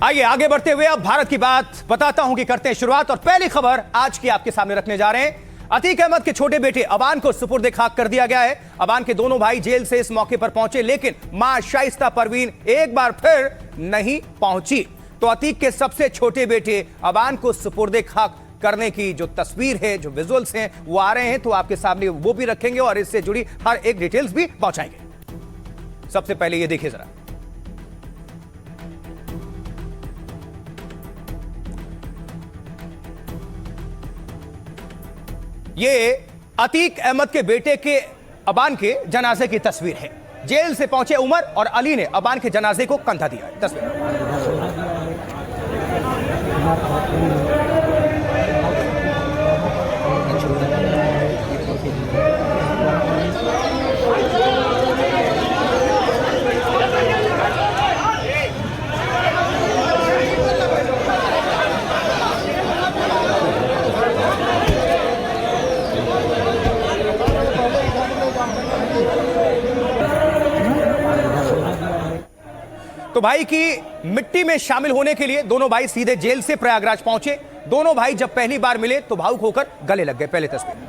आइए आगे बढ़ते हुए अब भारत की बात बताता हूं कि करते हैं शुरुआत। और पहली खबर आज की आपके सामने रखने जा रहे हैं। अतीक अहमद के छोटे बेटे अबान को सुपुर्द खाक कर दिया गया है। अबान के दोनों भाई जेल से इस मौके पर पहुंचे, लेकिन मां शाइस्ता परवीन एक बार फिर नहीं पहुंची। तो अतीक के सबसे छोटे बेटे अबान को सुपुर्द खाक करने की जो तस्वीर है, जो विजुअल्स हैं, वो आ रहे हैं, तो आपके सामने वो भी रखेंगे और इससे जुड़ी हर एक डिटेल्स भी पहुंचाएंगे। सबसे पहले ये देखिए जरा, ये अतीक अहमद के बेटे के अबान के जनाजे की तस्वीर है। जेल से पहुंचे उमर और अली ने अबान के जनाजे को कंधा दिया है। तस्वीर तो भाई की मिट्टी में शामिल होने के लिए दोनों भाई सीधे जेल से प्रयागराज पहुंचे। दोनों भाई जब पहली बार मिले तो भावुक होकर गले लग गए। पहले तस्वीर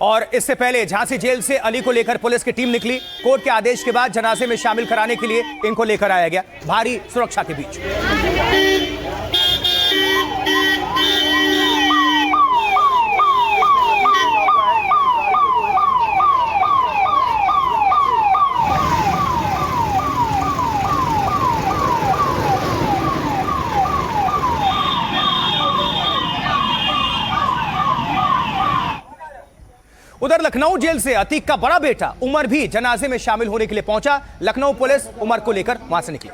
और इससे पहले झांसी जेल से अली को लेकर पुलिस की टीम निकली। कोर्ट के आदेश के बाद जनाजे में शामिल कराने के लिए इनको लेकर आया गया, भारी सुरक्षा के बीच। उधर लखनऊ जेल से अतीक का बड़ा बेटा उमर भी जनाजे में शामिल होने के लिए पहुंचा। लखनऊ पुलिस उमर को लेकर वहां से निकली।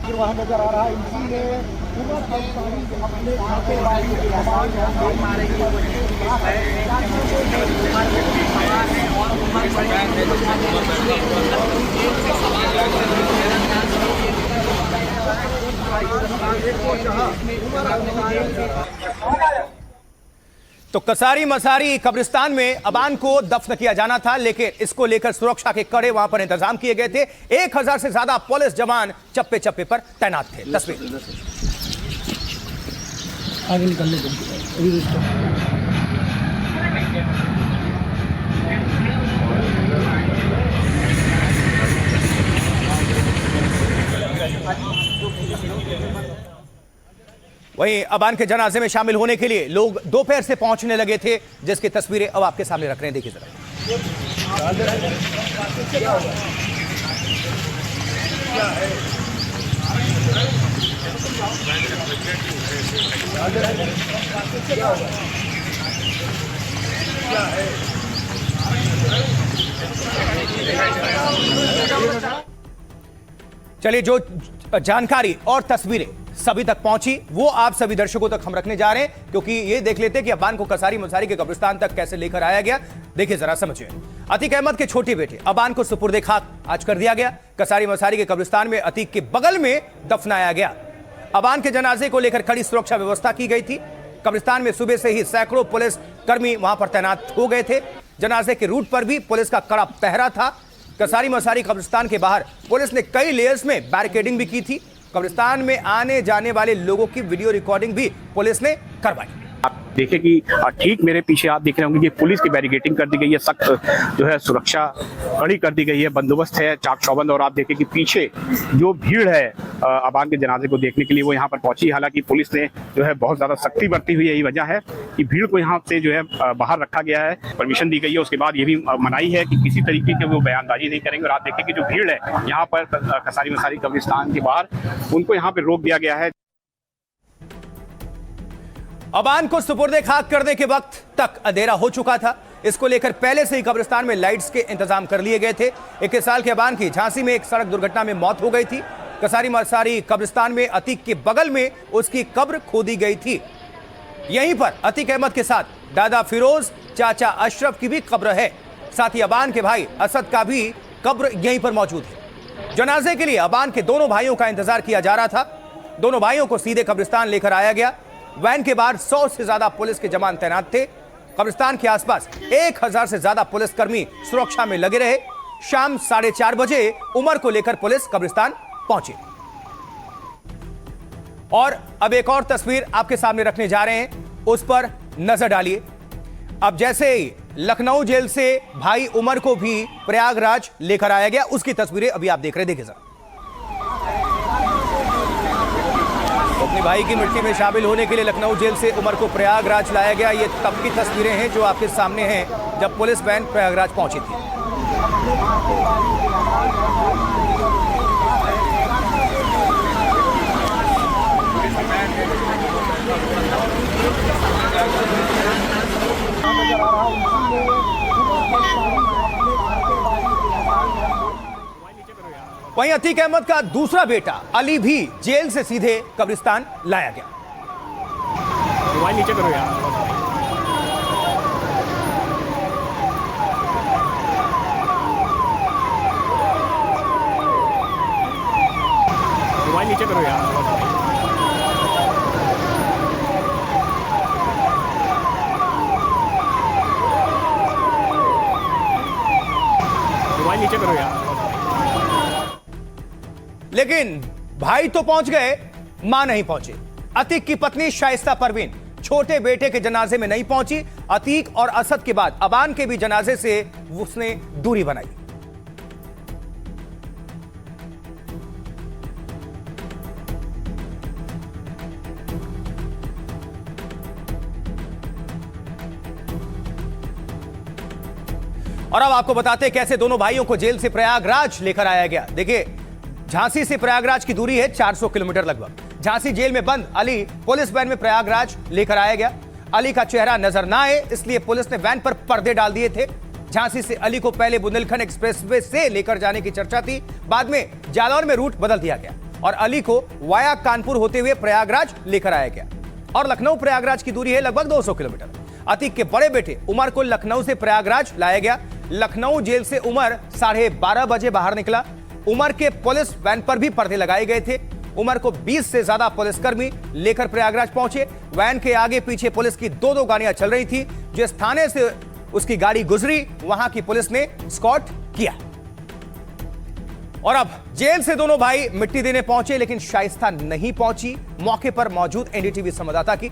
वहां नजर आ रहा है, इसीलिए तो कसारी मसारी कब्रिस्तान में अबान को दफन किया जाना था, लेकिन इसको लेकर सुरक्षा के कड़े वहां पर इंतजाम किए गए थे। 1000 से ज्यादा पुलिस जवान चप्पे चप्पे पर तैनात थे। तस्वीर आगे निकलने दो। वहीं अबान के जनाजे में शामिल होने के लिए लोग दोपहर से पहुंचने लगे थे, जिसकी तस्वीरें अब आपके सामने रख रहे हैं। देखिए जरा, चलिए जो जानकारी और तस्वीरें सभी तक पहुंची वो आप सभी दर्शकों तक हम रखने जा रहे हैं, क्योंकि ये देख लेते हैं कि अबान को कसारी मसारी के कब्रिस्तान तक कैसे लेकर आया गया। देखिए जरा, समझिए। अतीक अहमद के छोटे बेटे अबान को सुपुर्द खाक आज कर दिया गया। कसारी मसारी के कब्रिस्तान में अतीक के बगल में दफनाया गया। अबान के जनाजे को लेकर कड़ी सुरक्षा व्यवस्था की गई थी। कब्रिस्तान में सुबह से ही सैकड़ों पुलिस कर्मी वहां पर तैनात हो गए थे। जनाजे के रूट पर भी पुलिस का कड़ा पहरा था। कसारी मसारी कब्रिस्तान के बाहर पुलिस ने कई लेयर्स में बैरिकेडिंग भी की थी। कब्रिस्तान में आने जाने वाले लोगों की वीडियो रिकॉर्डिंग भी पुलिस ने करवाई। आप देखें कि ठीक मेरे पीछे आप देख रहे होंगे कि पुलिस की बैरिकेडिंग कर दी गई है, सख्त जो है सुरक्षा कड़ी कर दी गई है, बंदोबस्त है चाक चौबंद। और आप देखें कि पीछे जो भीड़ है अबान के जनाजे को देखने के लिए वो यहाँ पर पहुंची। हालांकि पुलिस ने जो है बहुत ज्यादा सख्ती बरती हुई है। यही वजह है कि भीड़ को यहाँ से जो है बाहर रखा गया है, परमिशन दी गई है। उसके बाद ये भी मनाही है कि किसी तरीके की वो बयानबाजी नहीं करेंगे। और आप देखें कि जो भीड़ है यहाँ पर कसारी मसारी कब्रिस्तान के बाहर, उनको यहाँ पर रोक दिया गया है। अबान को सुपुर्द खाक करने के वक्त तक अंधेरा हो चुका था। इसको लेकर पहले से ही कब्रिस्तान में लाइट्स के इंतजाम कर लिए गए थे। 21 साल के अबान की झांसी में एक सड़क दुर्घटना में मौत हो गई थी। कसारी मसारी कब्रिस्तान में अतीक के बगल में उसकी कब्र खोदी गई थी। यहीं पर अतीक अहमद के साथ दादा फिरोज, चाचा अशरफ की भी कब्र है। साथ ही अबान के भाई असद का भी कब्र यहीं पर मौजूद है। जनाजे के लिए अबान के दोनों भाइयों का इंतजार किया जा रहा था। दोनों भाइयों को सीधे कब्रिस्तान लेकर आया गया। वैन के बाहर 100 से ज्यादा पुलिस के जवान तैनात थे। कब्रिस्तान के आसपास 1000 से ज्यादा पुलिसकर्मी सुरक्षा में लगे रहे। शाम 4:30 बजे उमर को लेकर पुलिस कब्रिस्तान पहुंची। और अब एक और तस्वीर आपके सामने रखने जा रहे हैं, उस पर नजर डालिए। अब जैसे ही लखनऊ जेल से भाई उमर को भी प्रयागराज लेकर आया गया, उसकी तस्वीरें अभी आप देख रहे हैं। देखिए सर, अपने भाई की मिट्टी में शामिल होने के लिए लखनऊ जेल से उमर को प्रयागराज लाया गया। ये तब की तस्वीरें हैं जो आपके सामने हैं जब पुलिस वैन प्रयागराज पहुंची थी। वहीं अतीक अहमद का दूसरा बेटा अली भी जेल से सीधे कब्रिस्तान लाया गया। मोबाइल नीचे करो यार। मोबाइल नीचे करो यार। मोबाइल नीचे करो यार। लेकिन भाई तो पहुंच गए, मां नहीं पहुंची। अतीक की पत्नी शाइस्ता परवीन छोटे बेटे के जनाजे में नहीं पहुंची। अतीक और असद के बाद अबान के भी जनाजे से उसने दूरी बनाई। और अब आपको बताते हैं कैसे दोनों भाइयों को जेल से प्रयागराज लेकर आया गया। देखिए, झांसी से प्रयागराज की दूरी है 400 किलोमीटर लगभग। झांसी जेल में बंद अली पुलिस वैन में प्रयागराज लेकर आया गया। अली का चेहरा नजर ना आए इसलिए पुलिस ने वैन पर पर्दे डाल दिए थे। झांसी से अली को पहले बुंदेलखंड एक्सप्रेसवे से लेकर जाने की चर्चा थी, बाद में जालौर में रूट बदल दिया गया और अली को वाया कानपुर होते हुए प्रयागराज लेकर आया गया। और लखनऊ प्रयागराज की दूरी है लगभग 200 किलोमीटर। अतीक के बड़े बेटे उमर को लखनऊ से प्रयागराज लाया गया। लखनऊ जेल से उमर 12:30 बजे बाहर निकला। उमर के पुलिस वैन पर भी पर्दे लगाए गए थे। उमर को 20 से ज्यादा पुलिसकर्मी लेकर प्रयागराज पहुंचे। वैन के आगे पीछे पुलिस की दो गाड़ियां चल रही थी। जिस थाने से उसकी गाड़ी गुजरी वहां की पुलिस ने स्कॉट किया। और अब जेल से दोनों भाई मिट्टी देने पहुंचे, लेकिन शाइस्ता नहीं पहुंची। मौके पर मौजूद एनडीटीवी संवाददाता की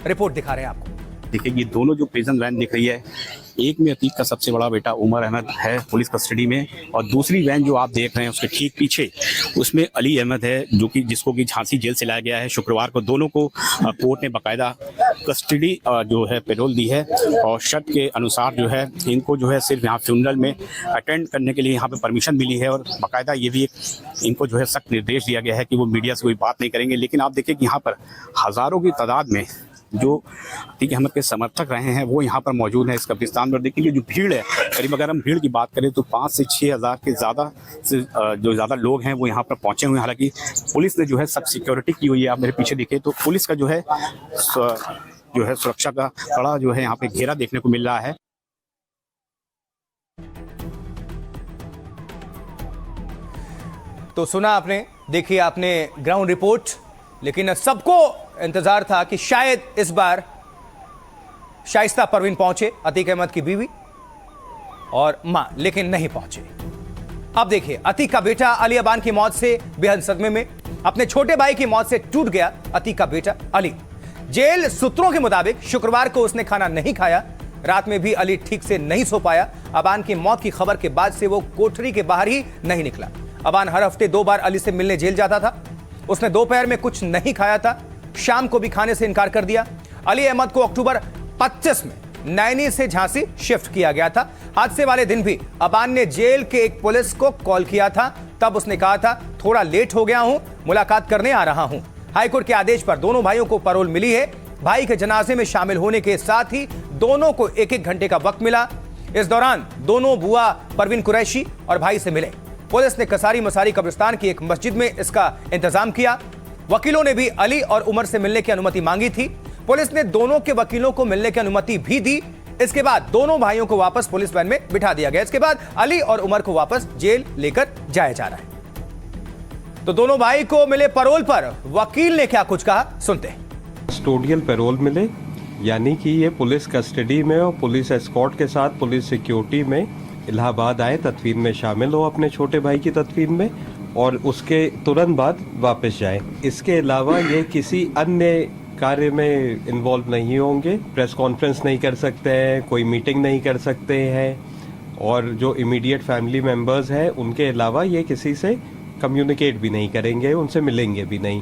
रिपोर्ट दिखा रहे हैं आपको। देखिए, ये दोनों जो प्रिजन वैन दिख रही है, एक में अतीक का सबसे बड़ा बेटा उमर अहमद है पुलिस कस्टडी में, और दूसरी वैन जो आप देख रहे हैं उसके ठीक पीछे उसमें अली अहमद है, जो कि जिसको कि झांसी जेल से लाया गया है। शुक्रवार को दोनों को कोर्ट ने बाकायदा कस्टडी जो है पैरोल दी है, और शर्त के अनुसार जो है इनको जो है सिर्फ यहाँ फ्यूनरल में अटेंड करने के लिए यहाँ पे परमिशन मिली है, और बाकायदा ये भी एक इनको जो है सख्त निर्देश दिया गया है कि वो मीडिया से कोई बात नहीं करेंगे। लेकिन आप देखिए कि यहाँ पर हज़ारों की तादाद में जो अतीक अहमद के समर्थक रहे हैं वो यहाँ पर मौजूद हैं इस कब्रिस्तान में। और देखिए जो भीड़ है, करीब अगर हम भीड़ की बात करें तो 5 से 6 हज़ार के ज़्यादा लोग हैं वो यहाँ पर पहुँचे हुए हैं। हालांकि पुलिस ने जो है सब सिक्योरिटी की हुई है। आप मेरे पीछे देखिए तो पुलिस का जो है सुरक्षा का कड़ा जो है यहाँ पे घेरा देखने को मिल रहा है। तो सुना आपने, देखिए आपने ग्राउंड रिपोर्ट। लेकिन सबको इंतजार था कि शायद इस बार शाइस्ता परवीन पहुंचे, अतीक अहमद की बीवी और मां, लेकिन नहीं पहुंचे। अब देखिए, अतीक का बेटा अली अबान की मौत से बेहद सदमे में। अपने छोटे भाई की मौत से टूट गया अतीक का बेटा अली। जेल सूत्रों के मुताबिक शुक्रवार को उसने खाना नहीं खाया। रात में भी अली ठीक से नहीं सो पाया। अबान की मौत की खबर के बाद से वो कोठरी के बाहर ही नहीं निकला। अबान हर हफ्ते 2 बार अली से मिलने जेल जाता था। उसने दोपहर में कुछ नहीं खाया था, शाम को भी खाने से इनकार कर दिया। अली अहमद को अक्टूबर 25 में नैनी से झांसी शिफ्ट किया गया था। हादसे वाले दिन भी अबान ने जेल के एक पुलिस को कॉल किया था। तब उसने कहा था, थोड़ा लेट हो गया हूं, मुलाकात करने आ रहा हूं। हाईकोर्ट के आदेश पर दोनों भाइयों को पैरोल मिली है। भाई के जनाजे में शामिल होने के साथ ही दोनों को एक एक घंटे का वक्त मिला। इस दौरान दोनों बुआ परवीन कुरैशी और भाई से मिले। पुलिस ने कसारी मसारी कब्रिस्तान की एक मस्जिद में इसका इंतजाम किया। वकीलों ने भी अली और उमर से मिलने की अनुमति मांगी थी। पुलिस ने दोनों के वकीलों को मिलने की अनुमति भी दी। इसके बाद दोनों भाइयों को वापस पुलिस वैन में बिठा दिया गया। इसके बाद अली और उमर को वापस जेल लेकर जाया जा रहा है। तो दोनों भाई को मिले पैरोल पर वकील ने क्या कुछ कहा, सुनते हैं। कस्टोडियल पैरोल मिले, यानी कि ये पुलिस कस्टडी में और पुलिस एस्कॉर्ट के साथ पुलिस सिक्योरिटी में इलाहाबाद आए, तदफीन में शामिल हो अपने छोटे भाई की तदफीन में, और उसके तुरंत बाद वापस जाए। इसके अलावा ये किसी अन्य कार्य में इन्वॉल्व नहीं होंगे, प्रेस कॉन्फ्रेंस नहीं कर सकते हैं, कोई मीटिंग नहीं कर सकते हैं, और जो इमीडिएट फैमिली मेम्बर्स हैं उनके अलावा ये किसी से कम्युनिकेट भी नहीं करेंगे, उनसे मिलेंगे भी नहीं।